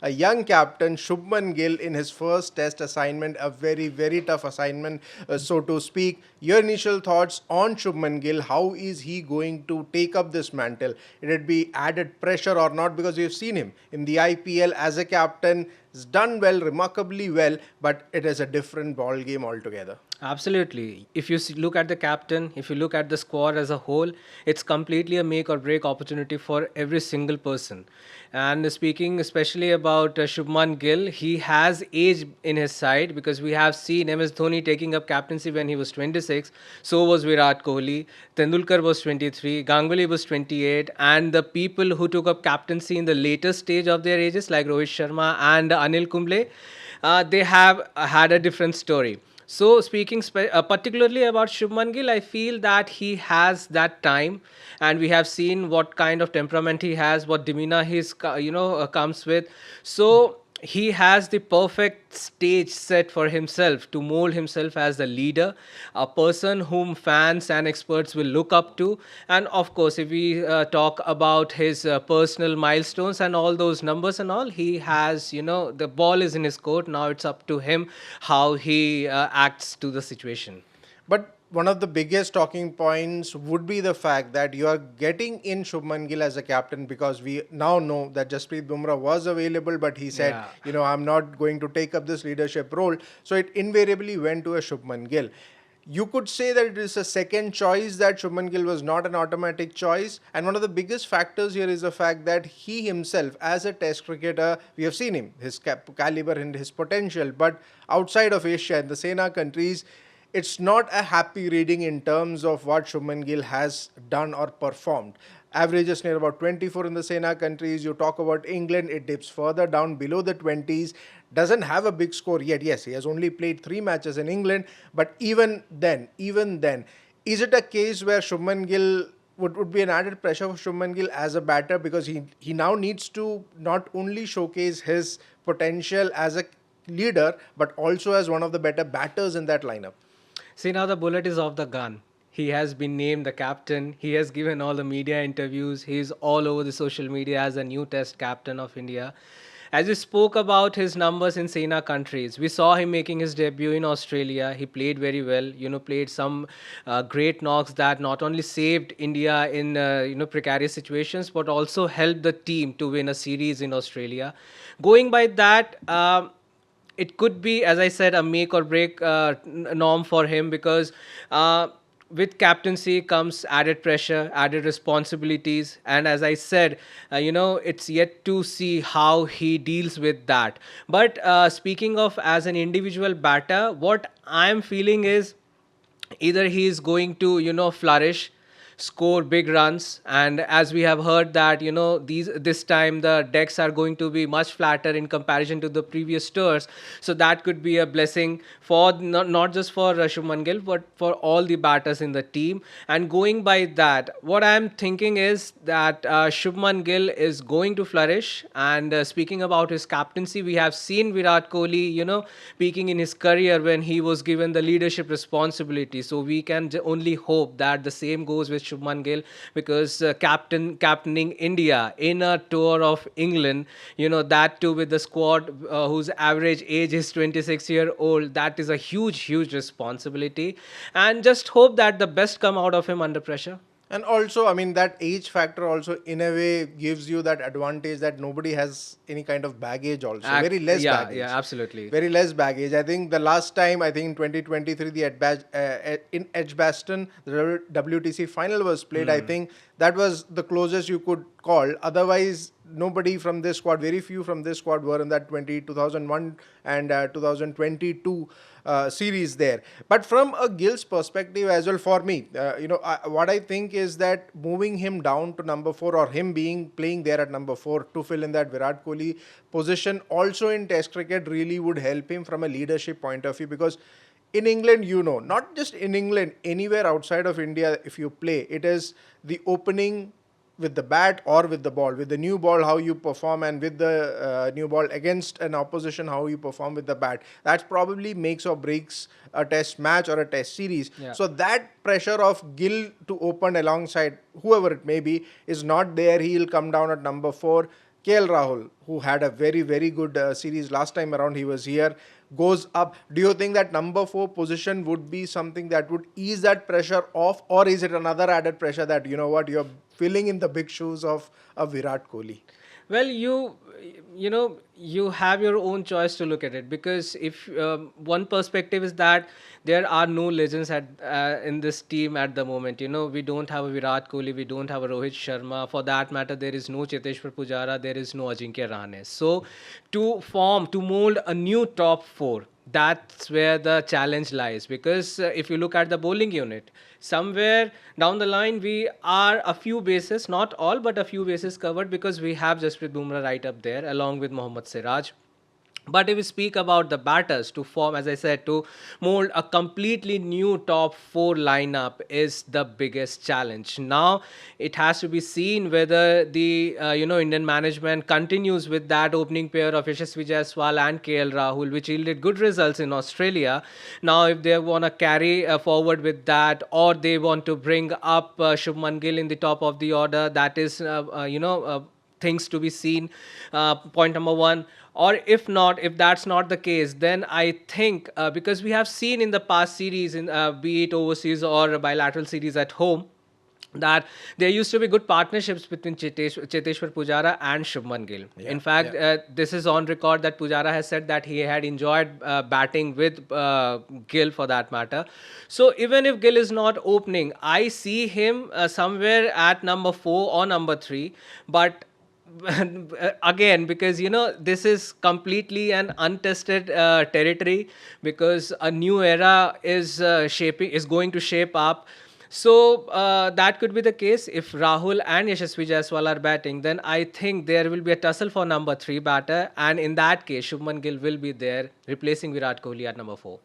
A young captain, Shubman Gill, in his first test assignment, a very, very tough assignment, so to speak. Your initial thoughts on Shubman Gill? How is he going to take up this mantle? It'd be added pressure or not? Because we've seen him in the IPL as a captain. He's done well, remarkably well, but it is a different ball game altogether. Absolutely. If you look at the captain, if you look at the squad as a whole, it's completely a make or break opportunity for every single person. And speaking especially about Shubman Gill, he has age in his side because we have seen MS Dhoni taking up captaincy when he was 26. So was Virat Kohli. Tendulkar was 23. Ganguly was 28. And the people who took up captaincy in the later stage of their ages, like Rohit Sharma and Anil Kumble, they have had a different story. So, speaking particularly about Shubman Gill, I feel that he has that time, and we have seen what kind of temperament he has, what demeanor comes with. So he has the perfect stage set for himself to mold himself as the leader, a person whom fans and experts will look up to. And of course, if we talk about his personal milestones and all those numbers and all, he has, the ball is in his court. Now it's up to him how he acts to the situation. But one of the biggest talking points would be the fact that you are getting in Shubman Gill as a captain, because we now know that Jasprit Bumrah was available, but he said, Yeah. I'm not going to take up this leadership role. So it invariably went to a Shubman Gill. You could say that it is a second choice, that Shubman Gill was not an automatic choice. And one of the biggest factors here is the fact that he himself, as a test cricketer, we have seen him, his caliber and his potential. But outside of Asia and the SENA countries, it's not a happy reading in terms of what Shubman Gill has done or performed. Averages near about 24 in the SENA countries. You talk about England, it dips further down below the 20s. Doesn't have a big score yet. Yes, he has only played 3 matches in England, but even then, is it a case where Shubman Gill would be an added pressure for Shubman Gill as a batter, because he now needs to not only showcase his potential as a leader but also as one of the better batters in that lineup? See, now the bullet is off the gun. He has been named the captain. He has given all the media interviews. He's all over the social media as a new test captain of India. As we spoke about his numbers in SENA countries, we saw him making his debut in Australia. He played very well, played some great knocks that not only saved India in, precarious situations, but also helped the team to win a series in Australia. Going by that, it could be, as I said, a make or break norm for him because with captaincy comes added pressure, added responsibilities, and as I said, it's yet to see how he deals with that. But speaking of as an individual batter, what I'm feeling is either he is going to flourish, score big runs, and as we have heard that these this time the decks are going to be much flatter in comparison to the previous tours, so that could be a blessing for not just for Shubman Gill but for all the batters in the team. And going by that, what I'm thinking is that Shubman Gill is going to flourish. And speaking about his captaincy, we have seen Virat Kohli peaking in his career when he was given the leadership responsibility. So we can only hope that the same goes with Shubman Gill, because captaining India in a tour of England, that too with the squad whose average age is 26-year-old, that is a huge responsibility. And just hope that the best come out of him under pressure. And also, I mean, that age factor also in a way gives you that advantage that nobody has any kind of baggage also. Very less Yeah, yeah, baggage. absolutely. Very less baggage. I think the last time, I think in 2023, in Edgbaston, the WTC final was played. I think that was the closest you could call. Otherwise, nobody from this squad, very few from this squad were in that 2001 and 2022 series there. But from a Gill's perspective as well, for me, what I think is that moving him down to number 4, or him being playing there at number 4 to fill in that Virat Kohli position also in Test cricket really would help him from a leadership point of view, because in England, not just in England, anywhere outside of India, if you play, it is the opening with the bat or with the ball. With the new ball, how you perform, and with the new ball against an opposition, how you perform with the bat. That probably makes or breaks a test match or a test series. Yeah. So that pressure of Gill to open alongside whoever it may be is not there. He'll come down at number 4. KL Rahul, who had a very, very good series last time around, he was here, goes up. Do you think that number 4 position would be something that would ease that pressure off, or is it another added pressure that, you know what, you're filling in the big shoes of Virat Kohli? Well, you have your own choice to look at it, because if one perspective is that there are no legends at in this team at the moment. We don't have a Virat Kohli, we don't have a Rohit Sharma. For that matter, there is no Cheteshwar Pujara, there is no Ajinkya Rahane. So, to mold a new top four, that's where the challenge lies, because if you look at the bowling unit, somewhere down the line we are a few bases, not all but a few bases covered, because we have Jasprit Bumrah right up there along with Mohammad Siraj. But if we speak about the batters, to form, as I said, to mold a completely new top four lineup is the biggest challenge. Now, it has to be seen whether the Indian management continues with that opening pair of Yashasvi Jaiswal and KL Rahul, which yielded good results in Australia. Now, if they want to carry forward with that, or they want to bring up Shubman Gill in the top of the order, that is, things to be seen. Point number one. Or if not, if that's not the case, then I think, because we have seen in the past series, in be it overseas or bilateral series at home, that there used to be good partnerships between Cheteshwar Pujara and Shubman Gill. In fact, this is on record that Pujara has said that he had enjoyed batting with Gill, for that matter. So even if Gill is not opening, I see him somewhere at number 4 or number 3. But again, because this is completely an untested territory, because a new era is going to shape up. So that could be the case. If Rahul and Yashasvi Jaiswal are batting, then I think there will be a tussle for number 3 batter, and in that case Shubman Gill will be there replacing Virat Kohli at number 4.